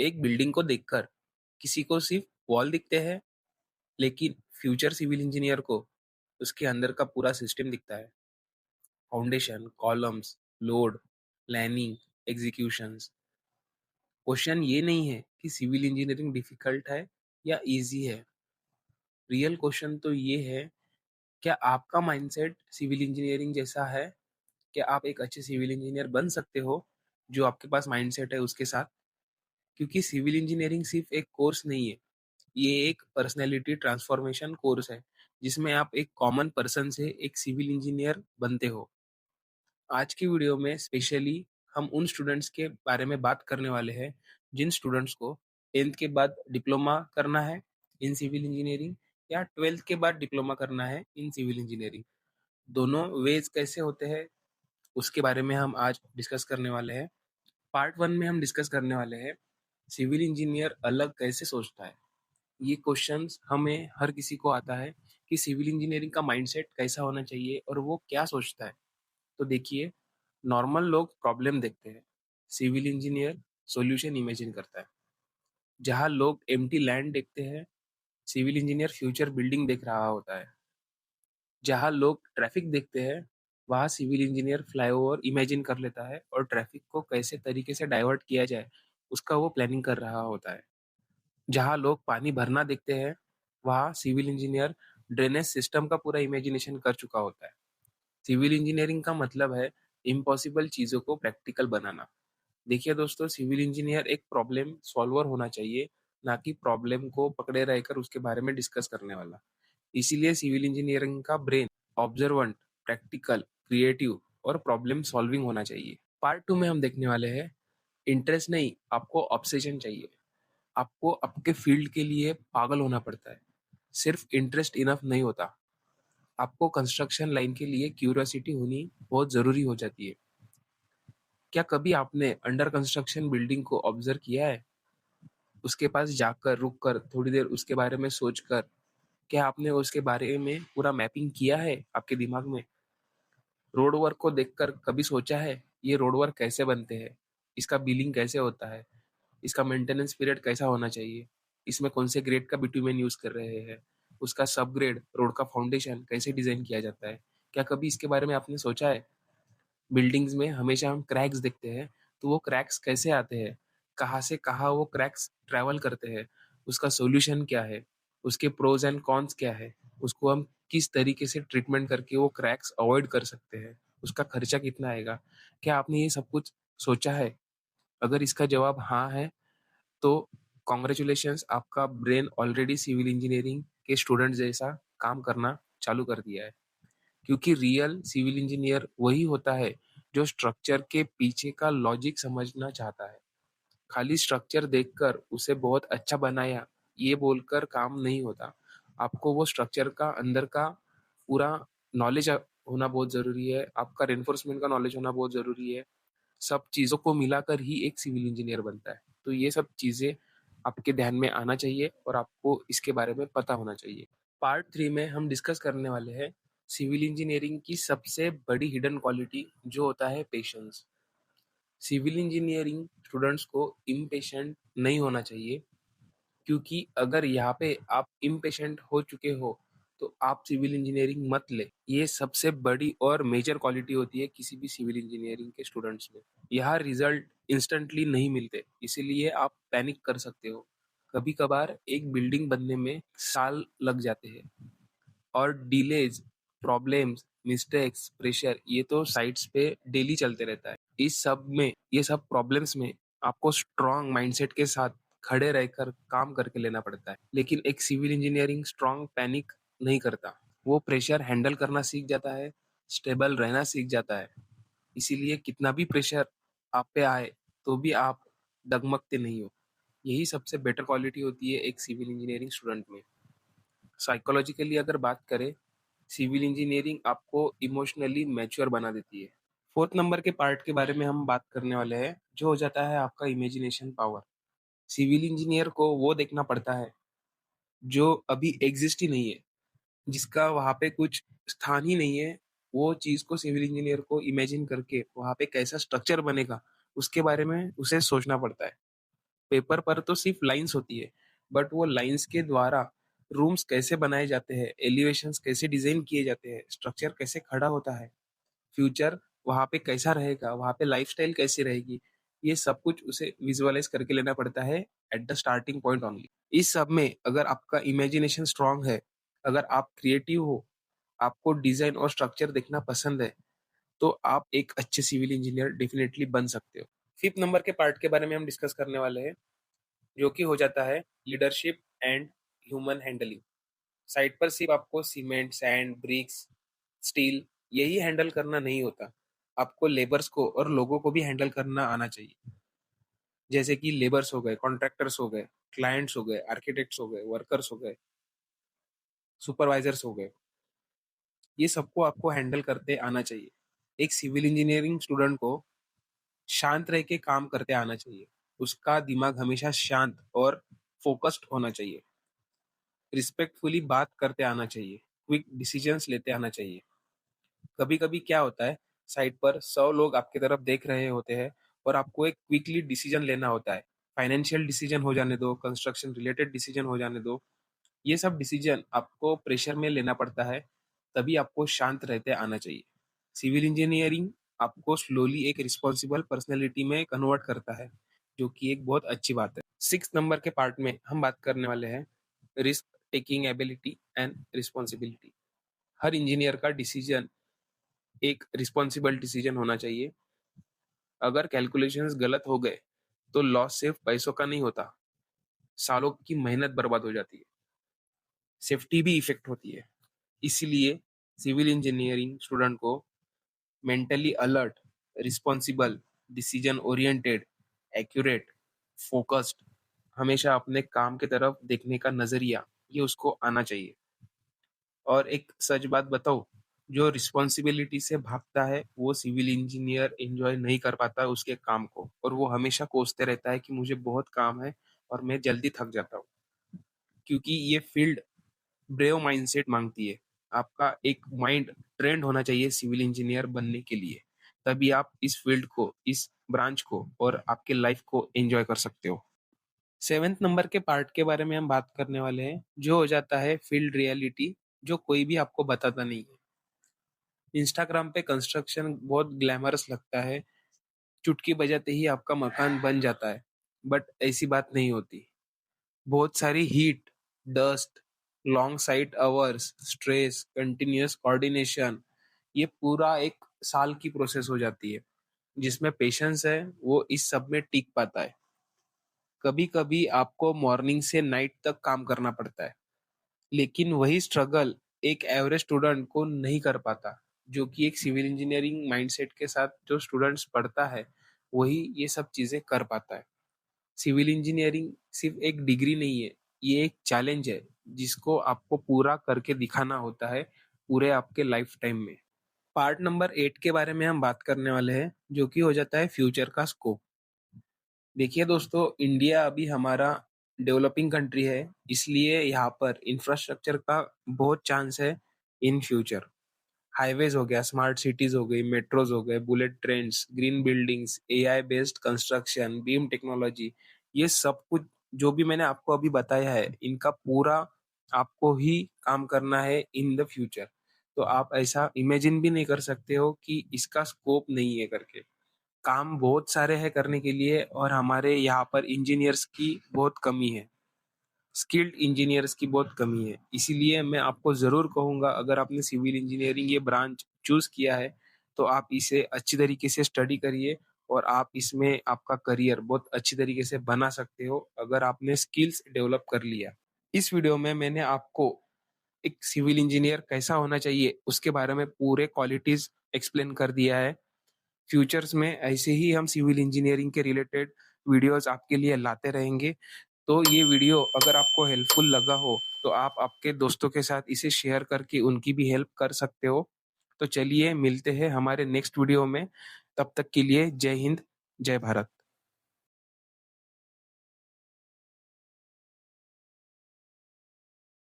एक बिल्डिंग को देखकर किसी को सिर्फ वॉल दिखते हैं, लेकिन फ्यूचर सिविल इंजीनियर को उसके अंदर का पूरा सिस्टम दिखता है। Foundation, columns, load, planning, executions. Question ये नहीं है कि सिविल इंजीनियरिंग डिफिकल्ट है या इजी है। रियल क्वेश्चन तो ये है, क्या आपका माइंडसेट सिविल इंजीनियरिंग जैसा है? क्या आप एक अच्छे सिविल इंजीनियर बन सकते हो जो आपके पास माइंडसेट है उसके साथ? क्योंकि सिविल इंजीनियरिंग सिर्फ एक कोर्स नहीं है, ये एक पर्सनैलिटी ट्रांसफॉर्मेशन कोर्स है, जिसमें आप एक कॉमन पर्सन से एक सिविल इंजीनियर बनते हो। आज की वीडियो में स्पेशली हम उन स्टूडेंट्स के बारे में बात करने वाले हैं जिन स्टूडेंट्स को 10th के बाद डिप्लोमा करना है इन सिविल इंजीनियरिंग, या 12th के बाद डिप्लोमा करना है इन सिविल इंजीनियरिंग। दोनों वेज कैसे होते हैं उसके बारे में हम आज डिस्कस करने वाले हैं। पार्ट वन में हम डिस्कस करने वाले हैं सिविल इंजीनियर अलग कैसे सोचता है। ये क्वेश्चंस हमें हर किसी को आता है कि सिविल इंजीनियरिंग का माइंडसेट कैसा होना चाहिए और वो क्या सोचता है। तो देखिए, नॉर्मल लोग प्रॉब्लम देखते हैं, सिविल इंजीनियर सॉल्यूशन इमेजिन करता है। जहाँ लोग एम्प्टी लैंड देखते हैं, सिविल इंजीनियर फ्यूचर बिल्डिंग देख रहा होता है। जहाँ लोग ट्रैफिक देखते हैं, वहाँ सिविल इंजीनियर फ्लाईओवर इमेजिन कर लेता है और ट्रैफिक को कैसे तरीके से डाइवर्ट किया जाए उसका वो प्लानिंग कर रहा होता है। जहाँ लोग पानी भरना देखते हैं, वहाँ सिविल इंजीनियर ड्रेनेज सिस्टम का पूरा इमेजिनेशन कर चुका होता है। सिविल इंजीनियरिंग का मतलब है इम्पॉसिबल चीज़ों को प्रैक्टिकल बनाना। देखिए दोस्तों, सिविल इंजीनियर एक प्रॉब्लम सॉल्वर होना चाहिए, ना कि प्रॉब्लम को पकड़े रहकर उसके बारे में डिस्कस करने वाला। इसीलिए सिविल इंजीनियरिंग का ब्रेन ऑब्जर्वेंट, प्रैक्टिकल, क्रिएटिव और प्रॉब्लम सॉल्विंग होना चाहिए। पार्ट टू में हम देखने वाले हैं, इंटरेस्ट नहीं, आपको ऑब्सेशन चाहिए। आपको आपके फील्ड के लिए पागल होना पड़ता है, सिर्फ इंटरेस्ट इनफ नहीं होता। आपको कंस्ट्रक्शन लाइन के लिए क्यूरियोसिटी होनी बहुत ज़रूरी हो जाती है। क्या कभी आपने अंडर कंस्ट्रक्शन बिल्डिंग को ऑब्जर्व किया है? उसके पास जाकर, रुककर, थोड़ी देर उसके बारे में सोचकर, क्या आपने उसके बारे में पूरा मैपिंग किया है आपके दिमाग में? रोड वर्क को देखकर कभी सोचा है ये रोड वर्क कैसे बनते हैं, इसका बिलिंग कैसे होता है, इसका मेंटेनेंस पीरियड कैसा होना चाहिए, इसमें कौन से ग्रेड का बिटुमेन यूज कर रहे हैं, उसका सब ग्रेड रोड का फाउंडेशन कैसे डिजाइन किया जाता है? क्या कभी इसके बारे में आपने सोचा है? बिल्डिंग्स में हमेशा हम क्रैक्स देखते हैं, तो वो क्रैक्स कैसे आते हैं, कहाँ से कहाँ वो क्रैक्स ट्रैवल करते हैं, उसका सॉल्यूशन क्या है, उसके प्रोज एंड कॉन्स क्या है, उसको हम किस तरीके से ट्रीटमेंट करके वो क्रैक्स अवॉइड कर सकते हैं, उसका खर्चा कितना आएगा? क्या आपने ये सब कुछ सोचा है? अगर इसका जवाब हाँ है, तो कॉन्ग्रेचुलेशंस, आपका ब्रेन ऑलरेडी सिविल इंजीनियरिंग के स्टूडेंट जैसा काम करना चालू कर दिया है। क्योंकि रियल सिविल इंजीनियर वही होता है जो स्ट्रक्चर के पीछे का लॉजिक समझना चाहता है। खाली स्ट्रक्चर देखकर उसे बहुत अच्छा बनाया ये बोलकर काम नहीं होता। आपको वो स्ट्रक्चर का अंदर का पूरा नॉलेज होना बहुत जरूरी है, आपका रेनफोर्समेंट का नॉलेज होना बहुत जरूरी है। सब चीज़ों को मिलाकर ही एक सिविल इंजीनियर बनता है। तो ये सब चीज़ें आपके ध्यान में आना चाहिए और आपको इसके बारे में पता होना चाहिए। पार्ट थ्री में हम डिस्कस करने वाले हैं सिविल इंजीनियरिंग की सबसे बड़ी हिडन क्वालिटी जो होता है पेशेंस। सिविल इंजीनियरिंग स्टूडेंट्स को इम्पेशेंट नहीं होना चाहिए, क्योंकि अगर यहाँ पे आप इम्पेशेंट हो चुके हो तो आप सिविल इंजीनियरिंग मत ले। ये सबसे बड़ी और मेजर क्वालिटी होती है किसी भी सिविल इंजीनियरिंग के स्टूडेंट्स में। यहाँ रिजल्ट इंस्टेंटली नहीं मिलते, इसीलिए आप पैनिक कर सकते हो। कभी कभार एक बिल्डिंग बनने में साल लग जाते हैं, और डिलेज, प्रॉब्लम्स, मिस्टेक्स, प्रेशर, ये तो साइट्स पे डेली चलते रहता है। इस सब में, ये सब प्रॉब्लम्स में आपको स्ट्रांग माइंडसेट के साथ खड़े रहकर काम करके लेना पड़ता है। लेकिन एक सिविल इंजीनियरिंग स्ट्रांग पैनिक नहीं करता, वो प्रेशर हैंडल करना सीख जाता है, स्टेबल रहना सीख जाता है। इसीलिए कितना भी प्रेशर आप पे आए तो भी आप डगमगते नहीं हो। यही सबसे बेटर क्वालिटी होती है एक सिविल इंजीनियरिंग स्टूडेंट में। साइकोलॉजिकली अगर बात करें, सिविल इंजीनियरिंग आपको इमोशनली मैच्योर बना देती है। फोर्थ नंबर के पार्ट के बारे में हम बात करने वाले हैं, जो हो जाता है आपका इमेजिनेशन पावर। सिविल इंजीनियर को वो देखना पड़ता है जो अभी एग्जिस्ट ही नहीं है, जिसका वहाँ पे कुछ स्थान ही नहीं है। वो चीज को सिविल इंजीनियर को इमेजिन करके वहाँ पे कैसा स्ट्रक्चर बनेगा उसके बारे में उसे सोचना पड़ता है। पेपर पर तो सिर्फ लाइंस होती है, बट वो लाइंस के द्वारा रूम्स कैसे बनाए जाते हैं, एलिवेशंस कैसे डिजाइन किए जाते हैं, स्ट्रक्चर कैसे खड़ा होता है, फ्यूचर वहाँ पे कैसा रहेगा, वहाँ पे लाइफस्टाइल कैसी रहेगी, ये सब कुछ उसे विजुअलाइज करके लेना पड़ता है at the starting point only. इस सब में अगर आपका इमेजिनेशन स्ट्रांग है, अगर आप क्रिएटिव हो, आपको डिजाइन और स्ट्रक्चर देखना पसंद है, तो आप एक अच्छे सिविल इंजीनियर डेफिनेटली बन सकते हो। फिफ्थ नंबर के पार्ट के बारे में हम डिस्कस करने वाले हैं, जो कि हो जाता है leadership and human handling. Site पर सिर्फ आपको सीमेंट, सैंड, ब्रिक्स, स्टील यही हैंडल करना नहीं होता, आपको लेबर्स को और लोगों को भी हैंडल करना आना चाहिए। जैसे कि लेबर्स हो गए, कॉन्ट्रैक्टर्स हो गए, क्लाइंट्स हो गए, आर्किटेक्ट्स हो गए, वर्कर्स हो गए, सुपरवाइजर्स हो गए, ये सबको आपको हैंडल करते आना चाहिए। एक सिविल इंजीनियरिंग स्टूडेंट को शांत रह के काम करते आना चाहिए, उसका दिमाग हमेशा शांत और फोकस्ड होना चाहिए, रिस्पेक्टफुली बात करते आना चाहिए, क्विक डिसीजंस लेते आना चाहिए। कभी कभी क्या होता है, साइट पर 100 लोग आपकी तरफ देख रहे होते हैं और आपको एक क्विकली डिसीजन लेना होता है। फाइनेंशियल डिसीजन हो जाने दो, कंस्ट्रक्शन रिलेटेड डिसीजन हो जाने दो, ये सब डिसीजन आपको प्रेशर में लेना पड़ता है, तभी आपको शांत रहते आना चाहिए। सिविल इंजीनियरिंग आपको स्लोली एक रिस्पॉन्सिबल पर्सनैलिटी में कन्वर्ट करता है, जो कि एक बहुत अच्छी बात है। 6 नंबर के पार्ट में हम बात करने वाले हैं risk taking ability and responsibility. Her engineer का डिसीजन एक रिस्पॉन्सिबल डिसीजन होना चाहिए। अगर कैलकुलेशंस गलत हो गए तो लॉस सिर्फ पैसों का नहीं होता, सालों की मेहनत बर्बाद हो जाती है, सेफ्टी भी इफेक्ट होती है। इसलिए सिविल इंजीनियरिंग स्टूडेंट को mentally alert, responsible, decision oriented, accurate, focused, हमेशा अपने काम की तरफ देखने का नजरिया ये उसको आना चाहिए। और एक सच बात बताओ, जो रिस्पॉन्सिबिलिटी से भागता है वो सिविल इंजीनियर एंजॉय नहीं कर पाता उसके काम को, और वो हमेशा कोसते रहता है कि मुझे बहुत काम है और मैं जल्दी थक जाता हूँ। क्योंकि ये फील्ड ब्रेव माइंडसेट मांगती है। आपका एक माइंड ट्रेंड होना चाहिए सिविल इंजीनियर बनने के लिए, तभी आप इस फील्ड को, इस ब्रांच को और आपके लाइफ को एंजॉय कर सकते हो। 7th नंबर के पार्ट के बारे में हम बात करने वाले हैं, जो हो जाता है फील्ड रियलिटी, जो कोई भी आपको बताता नहीं है। इंस्टाग्राम पे कंस्ट्रक्शन बहुत ग्लैमरस लगता है, चुटकी बजाते ही आपका मकान बन जाता है, बट ऐसी बात नहीं होती। बहुत सारी heat, dust, long site hours, stress, continuous coordination, ये पूरा एक साल की प्रोसेस हो जाती है। जिसमें पेशेंस है वो इस सब में टिक पाता है। कभी कभी आपको मॉर्निंग से नाइट तक काम करना पड़ता है, लेकिन वही स्ट्रगल एक एवरेज स्टूडेंट को नहीं कर पाता, जो कि एक सिविल इंजीनियरिंग माइंडसेट के साथ जो स्टूडेंट्स पढ़ता है वही ये सब चीजें कर पाता है। सिविल इंजीनियरिंग सिर्फ एक डिग्री नहीं है, ये एक चैलेंज है जिसको आपको पूरा करके दिखाना होता है पूरे आपके लाइफ टाइम में। पार्ट नंबर 8 के बारे में हम बात करने वाले हैं, जो कि हो जाता है फ्यूचर का स्कोप। देखिए दोस्तों, इंडिया अभी हमारा डेवलपिंग कंट्री है, इसलिए यहाँ पर इंफ्रास्ट्रक्चर का बहुत चांस है इन फ्यूचर। हाईवेज हो गया, स्मार्ट सिटीज हो गई, मेट्रोज हो गए, bullet trains, green buildings, AI based construction, beam technology, ये सब कुछ जो भी मैंने आपको अभी बताया है, इनका पूरा आपको ही काम करना है इन द फ्यूचर। तो आप ऐसा इमेजिन भी नहीं कर सकते हो कि इसका स्कोप नहीं है करके। काम बहुत सारे हैं करने के लिए, और हमारे यहाँ पर इंजीनियर्स की बहुत कमी है, स्किल्ड इंजीनियर्स की बहुत कमी है। इसीलिए मैं आपको ज़रूर कहूँगा, अगर आपने सिविल इंजीनियरिंग ये ब्रांच चूज़ किया है तो आप इसे अच्छी तरीके से स्टडी करिए, और आप इसमें आपका करियर बहुत अच्छी तरीके से बना सकते हो अगर आपने स्किल्स डेवलप कर लिया। इस वीडियो में मैंने आपको एक सिविल इंजीनियर कैसा होना चाहिए उसके बारे में पूरे क्वालिटीज एक्सप्लेन कर दिया है। फ्यूचर्स में ऐसे ही हम सिविल इंजीनियरिंग के रिलेटेड वीडियोस आपके लिए लाते रहेंगे। तो ये वीडियो अगर आपको हेल्पफुल लगा हो तो आप आपके दोस्तों के साथ इसे शेयर करके उनकी भी हेल्प कर सकते हो। तो चलिए मिलते हैं हमारे नेक्स्ट वीडियो में, तब तक के लिए जय हिंद, जय भारत।